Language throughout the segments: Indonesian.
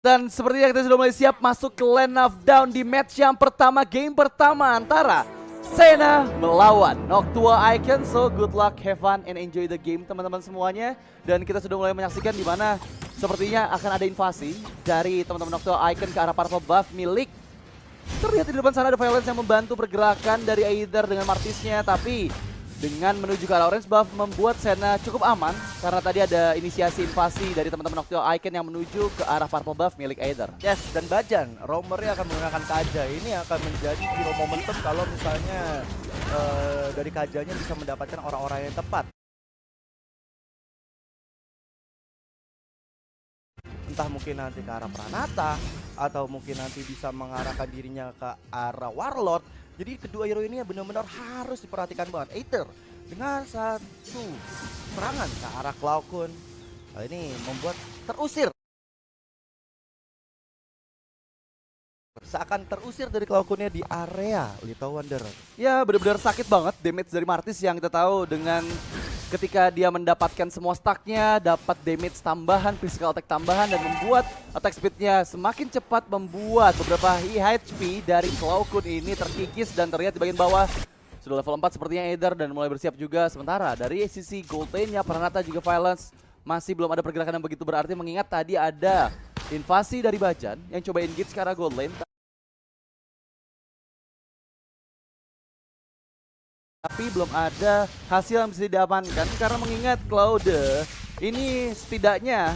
Dan sepertinya kita sudah mulai siap masuk ke Land of Down di match yang pertama, game pertama antara Senna melawan Noctua Icon. So good luck, have fun and enjoy the game teman-teman semuanya. Dan kita sudah mulai menyaksikan di mana sepertinya akan ada invasi dari teman-teman Noctua Icon ke arah purple buff milik. Terlihat di depan sana ada Violence yang membantu pergerakan dari Aether dengan Martisnya, tapi dengan menuju ke arah orange buff membuat Senna cukup aman karena tadi ada inisiasi invasi dari teman-teman Noctua Icon yang menuju ke arah purple buff milik Aether. Yes, dan Bajan, roamernya akan menggunakan Kaja. Ini akan menjadi hero momentum kalau misalnya dari Kajanya bisa mendapatkan orang-orang yang tepat. Entah mungkin nanti ke arah Pranata, atau mungkin nanti bisa mengarahkan dirinya ke arah Warlord. Jadi kedua hero ini benar-benar harus diperhatikan banget. Aether dengan satu serangan ke arah Cloud, ini membuat terusir. Seakan terusir dari Cloud-nya di area Little Wanderer. Ya benar-benar sakit banget damage dari Martis yang kita tahu dengan ketika dia mendapatkan semua stacknya, dapat damage tambahan, physical attack tambahan, dan membuat attack speednya semakin cepat, membuat beberapa HP dari Cloud ini terkikis dan terlihat di bagian bawah. Sudah level 4 sepertinya Aether dan mulai bersiap juga. Sementara dari sisi gold lane-nya Pranata juga Violence masih belum ada pergerakan yang begitu berarti, mengingat tadi ada invasi dari Bajan yang coba engage ke arah gold lane. Tapi belum ada hasil yang bisa diamankan karena mengingat Cloud ini setidaknya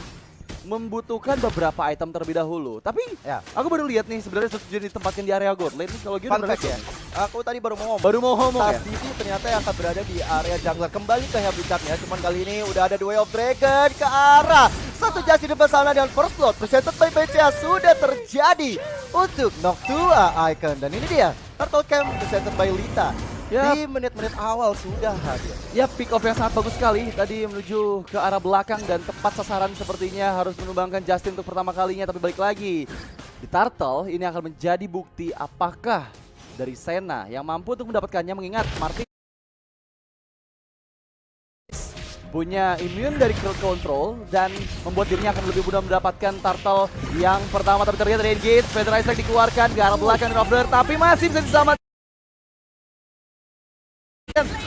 membutuhkan beberapa item terlebih dahulu. Tapi Ya, aku baru lihat nih sebenarnya Sutsuji ditempatkan di area gold lane. Kalau gitu fun fact ya, aku tadi baru mau ngomong. baru mau ngomong ya. Tas Didi ternyata yang akan berada di area jungler. Kembali ke habitatnya, cuman kali ini udah ada The Way of Dragon ke arah satu jas di depan sana dan first blood presented by BCA sudah terjadi untuk Noctua Icon. Dan ini dia, Turtle Camp presented by Lita. Ya. Di menit-menit awal sudah hadir. Ya, pick off yang sangat bagus sekali tadi menuju ke arah belakang dan tepat sasaran, sepertinya harus menumbangkan Justin untuk pertama kalinya. Tapi balik lagi di Turtle ini akan menjadi bukti apakah dari Senna yang mampu untuk mendapatkannya, mengingat Martis punya immune dari crowd control dan membuat dirinya akan lebih mudah mendapatkan Turtle yang pertama. Tapi terlihat dari engage, Feather Ice dikeluarkan ke arah belakang Rovler, tapi masih bisa diselamatkan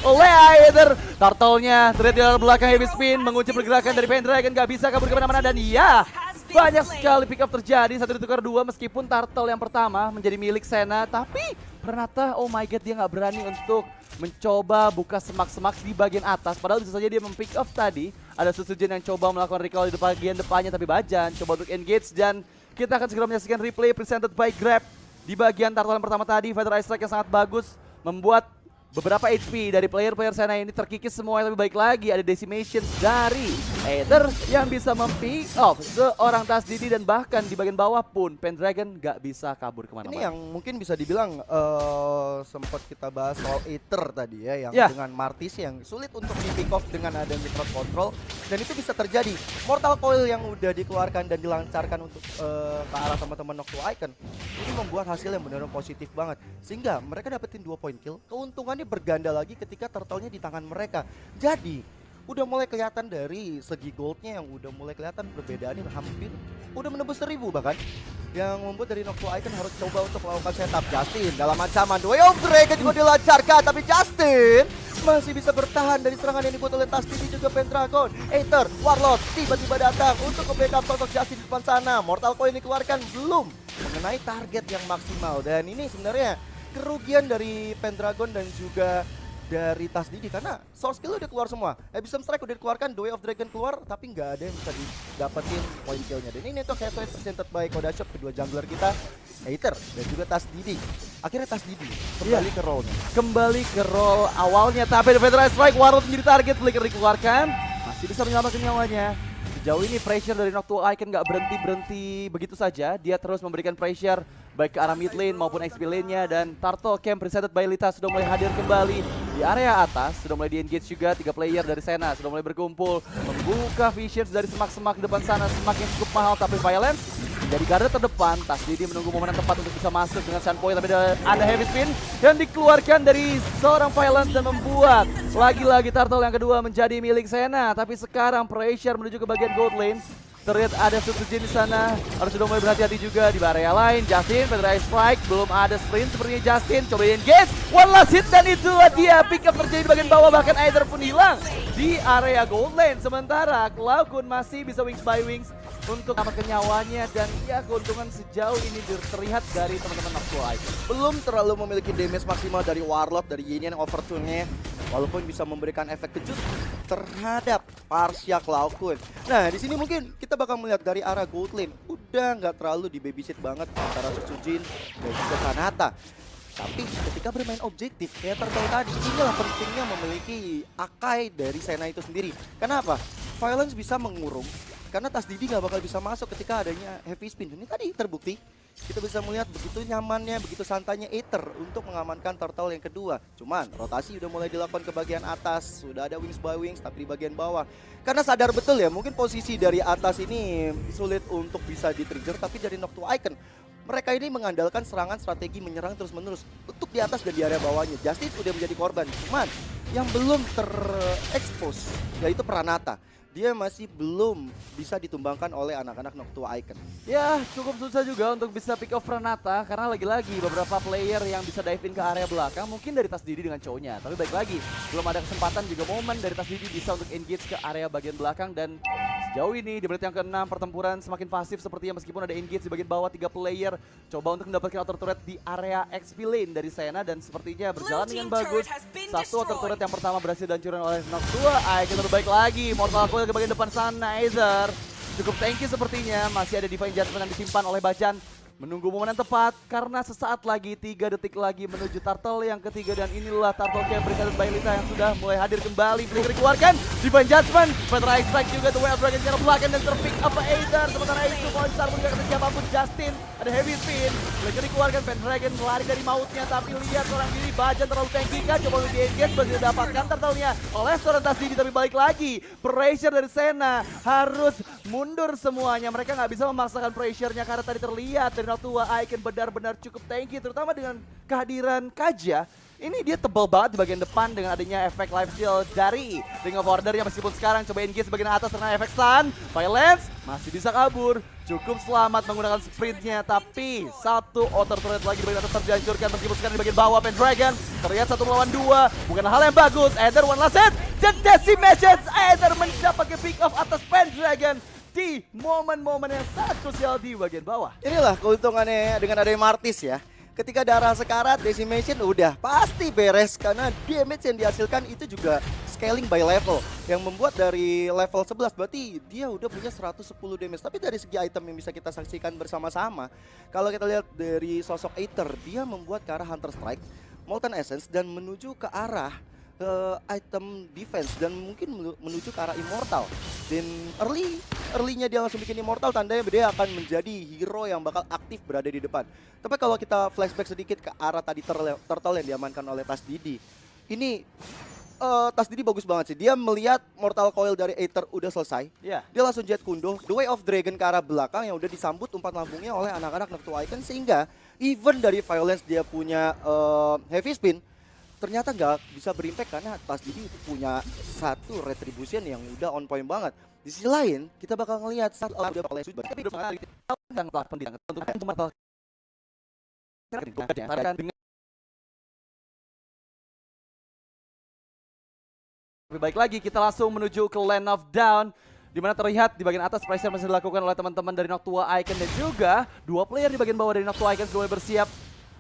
oleh Aether. Turtle-nya terlihat di arah belakang, heavy spin mengunci pergerakan dari Pendragon, gak bisa kabur kemana-mana. Dan ya, banyak sekali pick up terjadi, satu ditukar dua. Meskipun Turtle yang pertama menjadi milik Senna, tapi ternyata oh my god, dia gak berani untuk mencoba buka semak-semak di bagian atas. Padahal bisa saja dia mempick up tadi. Ada Sutsuji yang coba melakukan recall di bagian depannya, tapi Bajan coba untuk engage. Dan kita akan segera menyaksikan replay presented by Grab di bagian Turtle yang pertama tadi. Feather Ice Strike yang sangat bagus membuat beberapa HP dari player-player Senna ini terkikis semua. Tapi baik lagi ada decimation dari Aether yang bisa mempick off seorang Tas Didi, dan bahkan di bagian bawah pun Pendragon gak bisa kabur kemana-mana. Ini yang mungkin bisa dibilang sempat kita bahas soal Aether tadi ya, yang dengan Martis yang sulit untuk di pick off dengan adanya crowd control, dan itu bisa terjadi. Mortal Coil yang udah dikeluarkan dan dilancarkan untuk ke arah teman-teman Noctua Icon ini membuat hasil yang benar-benar positif banget, sehingga mereka dapetin 2 point kill. Keuntungannya berganda lagi ketika turtle-nya di tangan mereka. Jadi udah mulai kelihatan dari segi goldnya yang udah mulai kelihatan perbedaannya hampir udah menembus 1000 bahkan, yang membuat dari Noctua Icon harus coba untuk melakukan setup. Justin dalam ancaman, The Way of Dragon juga dilancarkan, tapi Justin masih bisa bertahan dari serangan yang dibuat oleh Tas Didi juga Pendragon. Aether, Warlord tiba-tiba datang untuk ke-backup sosok Justin di depan sana. Mortal Coil dikeluarkan belum mengenai target yang maksimal, dan ini sebenarnya kerugian dari Pendragon dan juga dari Tas Didi karena source skill udah keluar semua. Abyssal Strike udah dikeluarkan, The Way of Dragon keluar, tapi nggak ada yang bisa didapetin point killnya. Dan ini tuh head to head presented by Koda Shop, kedua jungler kita, Aether dan juga Tas Didi. Akhirnya Tas Didi kembali ke role-nya. Kembali ke role awalnya, tapi The Feather Ice Strike, Warlord menjadi target, Flicker dikeluarkan, masih bisa menyelamatkan nyawanya. Sejauh ini pressure dari Noctua Icon nggak berhenti begitu saja. Dia terus memberikan pressure baik ke arah mid lane maupun XP lane-nya, dan Turtle Camp presented by Lita sudah mulai hadir kembali di area atas. Sudah mulai di-engage juga, 3 player dari Senna sudah mulai berkumpul membuka visions dari semak-semak di depan sana. Semak yang cukup mahal, tapi Violence jadi garda terdepan. Tas Didi menunggu momen yang tepat untuk bisa masuk dengan Sunpoint, tapi ada heavy spin yang dikeluarkan dari seorang Violence dan membuat lagi-lagi Turtle yang kedua menjadi milik Senna. Tapi sekarang pressure menuju ke bagian gold lane. Terlihat ada Sujin di sana, harus sudah mulai berhati-hati juga di area lain. Justin, Pedra Strike, belum ada sprint sepertinya Justin. Coba engage, one last hit dan itulah dia. Pick up terjadi di bagian bawah, bahkan Aether pun hilang di area gold lane. Sementara Cloud masih bisa wings by wings untuk amankan nyawanya dan ya keuntungan sejauh ini terlihat dari teman-teman Noctua. Belum terlalu memiliki damage maksimal dari Warlord, dari Yin yang overtune-nya. Walaupun bisa memberikan efek kejut terhadap Parsia Cloud. Nah, di sini mungkin kita bakal melihat dari arah gold lane. Udah nggak terlalu di babysit banget antara Sujin dan juga Kanata. Tapi ketika bermain objektif, kayak Turtle tadi, inilah pentingnya memiliki Akai dari Senna itu sendiri. Kenapa? Violence bisa mengurung, karena Tas Didi nggak bakal bisa masuk ketika adanya heavy spin. Ini tadi terbukti, kita bisa melihat begitu nyamannya, begitu santainya Aether untuk mengamankan Turtle yang kedua. Cuman rotasi udah mulai dilakukan ke bagian atas, sudah ada wings by wings tapi di bagian bawah. Karena sadar betul ya, mungkin posisi dari atas ini sulit untuk bisa di-trigger, tapi dari Noctua Icon mereka ini mengandalkan serangan strategi menyerang terus-menerus untuk di atas dan di area bawahnya. Justin udah menjadi korban, cuman yang belum terekspos yaitu Pranata. Dia masih belum bisa ditumbangkan oleh anak-anak Noctua Icon. Ya, cukup susah juga untuk bisa pick off Pranata karena lagi-lagi beberapa player yang bisa dive in ke area belakang mungkin dari Tas Didi dengan cowoknya. Tapi baik lagi, belum ada kesempatan juga momen dari Tas Didi bisa untuk engage ke area bagian belakang dan sejauh ini di menit yang ke-6 pertempuran semakin pasif sepertinya meskipun ada engage di bagian bawah 3 player coba untuk mendapatkan outer turret di area XP lane dari Senna dan sepertinya berjalan dengan bagus. Satu outer turret yang pertama berhasil dihancurkan oleh Noctua Icon. Terbaik lagi, Mortal Coil ke bagian depan sana. Aether cukup tanky sepertinya, masih ada Divine Judgment yang disimpan oleh Bajan. Menunggu momen yang tepat karena sesaat lagi 3 detik lagi menuju Turtle yang ketiga dan inilah Turtle Camp Brigade by Lita yang sudah mulai hadir kembali. Flicker dikeluarkan, Divine Judgment, Petra Strike juga The Way of Dragon cara belakang dan terpick up Aether. Sementara itu Monster pun gak kata siapapun. Justin ada heavy spin, Flicker dikeluarkan, Pendragon lari dari mautnya tapi lihat orang diri Bajan terlalu tanky kan, coba untuk di-engage berhasil dapatkan Turtle-nya oleh seorang Tas Didi tapi balik lagi. Pressure dari Senna harus mundur semuanya, mereka nggak bisa memaksakan pressure-nya karena tadi terlihat dari Noctua Icon benar-benar cukup tanky terutama dengan kehadiran Kaja. Ini dia tebal banget di bagian depan dengan adanya efek life steal dari Ring of Order yang meskipun sekarang coba engage bagian atas karena efek stun. Violence masih bisa kabur, cukup selamat menggunakan sprintnya tapi satu outer turret lagi di bagian atas terhancurkan meskipun sekarang di bagian bawah Pendragon terlihat 1 melawan 2 bukan hal yang bagus. Aether one last hit dan Decimation. Aether mendapatkan pick off atas Pendragon di momen-momen yang sangat krusial di bagian bawah. Inilah keuntungannya dengan adanya Martis ya. Ketika darah sekarat, Decimation udah pasti beres karena damage yang dihasilkan itu juga scaling by level yang membuat dari level 11 berarti dia udah punya 110 damage. Tapi dari segi item yang bisa kita saksikan bersama-sama, kalau kita lihat dari sosok Aether, dia membuat ke arah Hunter Strike, Molten Essence dan menuju ke arah item defense dan mungkin menuju ke arah Immortal. Dan early-nya dia langsung bikin Immortal, tandanya dia akan menjadi hero yang bakal aktif berada di depan. Tapi kalau kita flashback sedikit ke arah tadi Turtle yang diamankan oleh Tas Didi, ini Tas Didi bagus banget sih. Dia melihat Mortal Coil dari Aether udah selesai. Yeah. Dia langsung jet kundo, The Way of Dragon ke arah belakang yang udah disambut umpan lambungnya oleh anak-anak Noctua Icon sehingga even dari Violence dia punya heavy spin, ternyata nggak bisa berimpact karena Tas Didi punya satu retribution yang udah on point banget. Di sisi lain, kita bakal ngelihat saat udah oleh Sweet tapi udah dan pendidikan untuk cuma lebih baik lagi kita langsung menuju ke Land of Down di mana terlihat di bagian atas pressure masih dilakukan oleh teman-teman dari Noctua Icon dan juga 2 player di bagian bawah dari Noctua Icon sudah bersiap.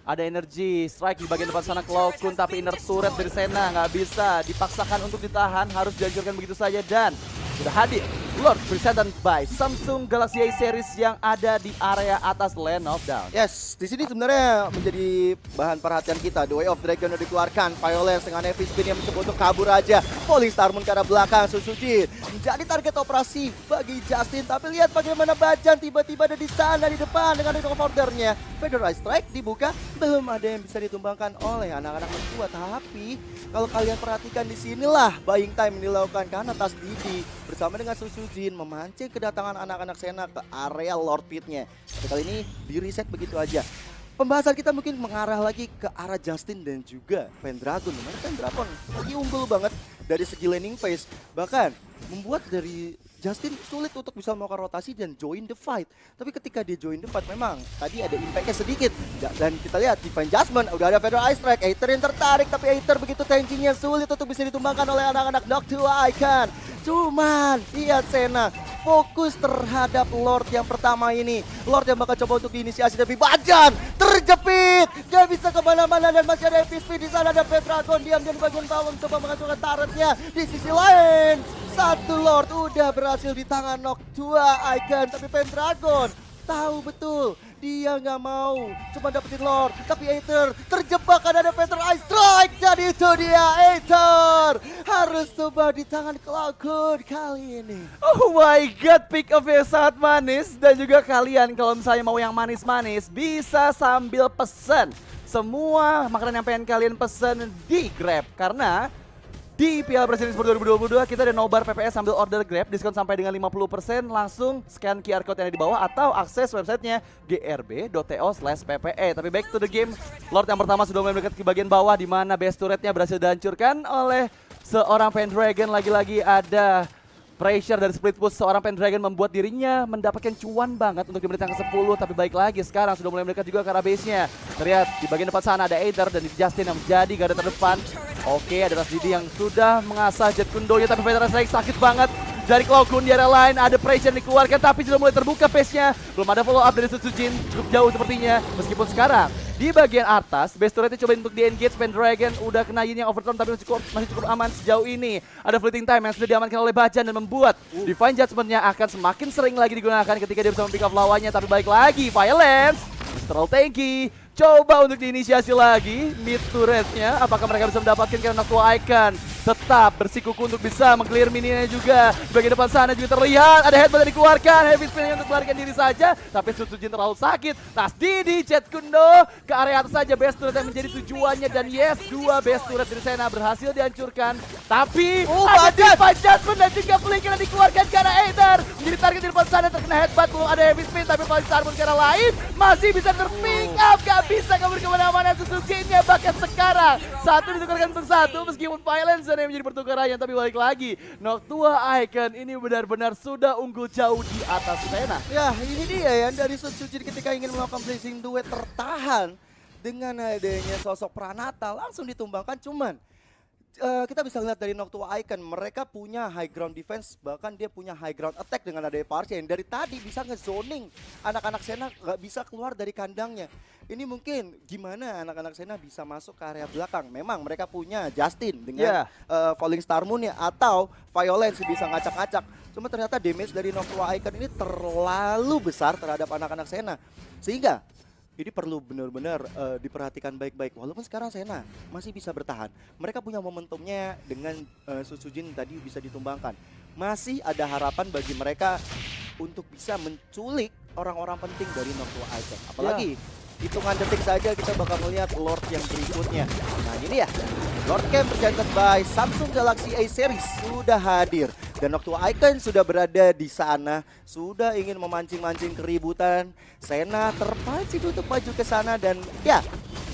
Ada energi strike di bagian depan sana Cloud tapi inner turret dari Senna nggak bisa dipaksakan untuk ditahan, harus dihancurkan begitu saja dan sudah hadir Lord presented by Samsung Galaxy A series yang ada di area atas Land of Down. Yes, di sini sebenarnya menjadi bahan perhatian kita. The Way of Dragon udah dikeluarkan, Violence dengan heavy spin yang mencoba untuk kabur aja. Falling Star Moon ke arah belakang, Susuji menjadi target operasi bagi Justin. Tapi lihat bagaimana Bajan tiba-tiba ada di sana di depan dengan Ring of Order-nya. Federal Strike dibuka, belum ada yang bisa ditumbangkan oleh anak-anak Noctua. Tapi kalau kalian perhatikan di sinilah buying time yang dilakukan karena Tas Didi bersama dengan Susujin memancing kedatangan anak-anak Senna ke area Lord Pit-nya. Tapi kali ini di reset begitu aja. Pembahasan kita mungkin mengarah lagi ke arah Justin dan juga Pendragon. Dimana Pendragon lagi unggul banget dari segi laning phase. Bahkan membuat dari Justin sulit untuk bisa melakukan rotasi dan join the fight. Tapi ketika dia join the fight memang tadi ada impact-nya sedikit. Dan kita lihat Divine Judgment udah ada Feather Ice Strike. Aether yang tertarik tapi Aether begitu tankinya sulit untuk bisa ditumbangkan oleh anak-anak Noctua Icon. Cuman lihat Senna fokus terhadap Lord yang pertama ini. Lord yang bakal coba untuk diinisiasi tapi Bajan terjepit. Gak bisa kemana-mana dan masih ada FSP di sana. Ada Petragon diam di bagian bawah mencoba menghancurkan turretnya. Di sisi lain satu Lord udah berhasil di tangan Noctua Icon. Tapi Pendragon tahu betul dia nggak mau cuma dapetin Lord, tapi Aether terjebak karena ada Feather Ice Strike. Jadi itu dia Aether harus coba di tangan Cloud9 kali ini. Oh my god, pick off yang sangat manis. Dan juga kalian kalau misalnya mau yang manis-manis bisa sambil pesen. Semua makanan yang pengen kalian pesen di Grab. Karena di Piala Presiden Sport 2022 kita ada nobar PPS sambil order Grab, diskon sampai dengan 50%, langsung scan QR code yang ada di bawah atau akses websitenya grb.to/ppe. Tapi back to the game, Lord yang pertama sudah mulai mendekat ke bagian bawah di mana base turretnya berhasil dihancurkan oleh seorang Pendragon. Lagi-lagi ada pressure dari split push seorang Pendragon membuat dirinya mendapatkan cuan banget untuk di menit yang ke-10. Tapi baik lagi sekarang sudah mulai mendekat juga ke arah base-nya. Terlihat di bagian depan sana ada Aether dan Justin yang menjadi garda terdepan. Oke, ada Didi yang sudah mengasah Jet Kundonya tapi Feather Strike sakit banget. Dari Cloud9 di area lain ada pressure dikeluarkan tapi sudah mulai terbuka pace-nya. Belum ada follow up dari Sutsujin, cukup jauh sepertinya. Meskipun sekarang di bagian atas base turretnya coba untuk di-engage. Pendragon udah kena Yin yang overturn tapi masih cukup aman sejauh ini. Ada fleeting time yang sudah diamankan oleh Bajan dan membuat Divine Judgment-nya akan semakin sering lagi digunakan ketika dia bisa mempick up lawannya. Tapi baik lagi Violence terlalu tanky. Coba untuk diinisiasi lagi mid turretnya. Apakah mereka bisa mendapatkan karena Noctua Icon tetap bersikuku untuk bisa meng-clear mininya juga. Di bagian depan sana juga terlihat ada headbutt yang dikeluarkan. Heavy spin untuk melarikan diri saja. Tapi Sutsujin terlalu sakit. Tas Didi, Jet Kundo ke area atas saja. Base turret yang menjadi tujuannya. Dan yes, dua base turret dari Senna berhasil dihancurkan. Tapi ada Divine Judgment dan juga Flicker yang dikeluarkan ke arah Aether. Menjadi target di depan sana terkena headbutt. Belum ada heavy spin tapi paling Starbun ke arah lain masih bisa terpick up. Gak bisa kabur kemana-mana. Sutsujinnya bahkan sekarang satu ditukarkan untuk satu meskipun Violence yang menjadi pertukarannya. Tapi balik lagi Noctua Icon ini benar-benar sudah unggul jauh di atas Senna. Ya ini dia ya dari Sutsujin ketika ingin melakukan blazing duet tertahan dengan adanya sosok Pranata langsung ditumbangkan. Cuman kita bisa lihat dari Noctua Icon mereka punya high ground defense, bahkan dia punya high ground attack dengan adanya Parsia yang dari tadi bisa ngezoning anak-anak Senna gak bisa keluar dari kandangnya. Ini mungkin gimana anak-anak Senna bisa masuk ke area belakang. Memang mereka punya Justin dengan Falling Star Moon ya atau Violence bisa ngacak-ngacak. Cuma ternyata damage dari Noctua Icon ini terlalu besar terhadap anak-anak Senna. Sehingga ini perlu benar-benar diperhatikan baik-baik. Walaupun sekarang Senna masih bisa bertahan. Mereka punya momentumnya dengan Sutsujin tadi bisa ditumbangkan. Masih ada harapan bagi mereka untuk bisa menculik orang-orang penting dari Noctua Icon. Apalagi hitungan detik saja kita bakal melihat Lord yang berikutnya. Nah ini ya, Lord Camp presented by Samsung Galaxy A Series sudah hadir. Dan Noctua Icon sudah berada di sana, sudah ingin memancing-mancing keributan. Senna terpancing untuk maju ke sana dan ya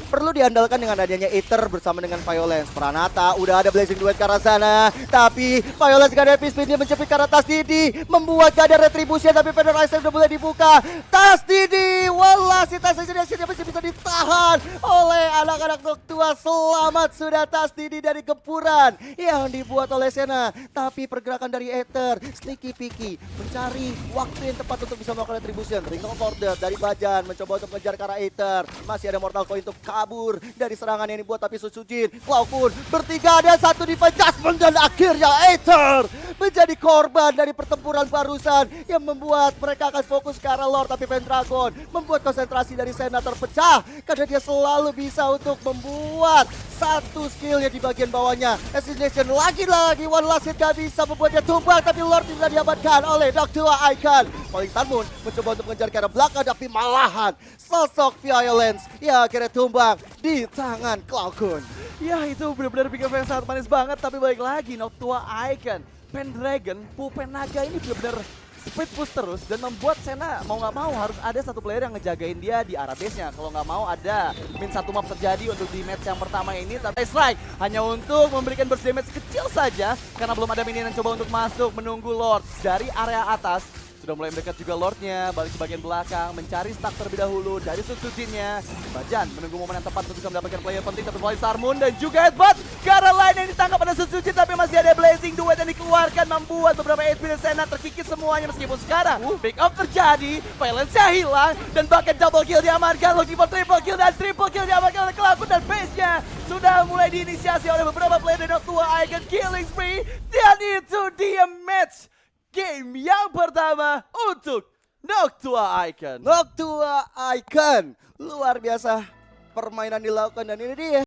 perlu diandalkan dengan adanya Aether bersama dengan Violence. Pranata udah ada blazing duet ke arah sana, tapi Violence gak ada heavy spin, dia menjepit ke arah Tas Didi, membuat gak ada retribution, tapi Feather Ice udah mulai dibuka. Tas Didi, walah si Tas Didi masih bisa ditahan oleh anak-anak Noctua. Selamat sudah Tas Didi dari gempuran yang dibuat oleh Senna. Tapi pergerakan dari Aether, sneaky picky, mencari waktu yang tepat untuk bisa melakukan retribution. Ring of Order dari Bajan, mencoba untuk mengejar ke arah Aether. Masih ada Mortal Coil untuk kabur dari serangan yang dibuat tapi Sutsujin. Cloud9 bertiga ada satu Divine Judgment dan akhirnya Aether menjadi korban dari pertempuran barusan yang membuat mereka akan fokus ke arah Lord. Tapi Pendragon membuat konsentrasi dari Senna terpecah karena dia selalu bisa untuk membuat satu skillnya di bagian bawahnya. Assassination lagi-lagi one last hit gak bisa membuatnya tumbang, tapi Lord bisa diamankan oleh Noctua Icon. Falling Star Moon mencoba untuk mengejar ke arah belakang tapi malahan sosok Violence ya akhirnya tumbang di tangan Cloud9. Ya itu benar-benar pick up yang sangat manis banget. Tapi balik lagi Noctua Icon, Pendragon, Pulpen Naga ini benar-benar speed push terus dan membuat Senna mau nggak mau harus ada satu player yang ngejagain dia di arah base-nya. Kalau nggak mau ada min satu map terjadi untuk di match yang pertama ini. Tapi strike hanya untuk memberikan burst damage kecil saja karena belum ada minion yang coba untuk masuk menunggu Lord dari area atas. Sudah mulai mendekat juga Lordnya, balik ke bagian belakang, mencari stack terlebih dahulu dari Sutsujinnya. Bajan menunggu momen yang tepat untuk bisa mendapatkan player penting, satu kali Sarmun dan juga headbutt ke arah lain yang ditangkap pada Sutsujin, tapi masih ada Blazing Duet yang dikeluarkan, membuat beberapa HP dan Senna terkikis semuanya meskipun sekarang pick up terjadi, balance-nya hilang, dan bahkan double kill diamankan, looking for triple kill dan triple kill diamankan oleh Kelakun, dan base-nya sudah mulai diinisiasi oleh beberapa player dari Noctua Icon, killing spree, dan itu dia match game yang pertama untuk Noctua Icon. Noctua Icon, luar biasa permainan dilakukan dan ini dia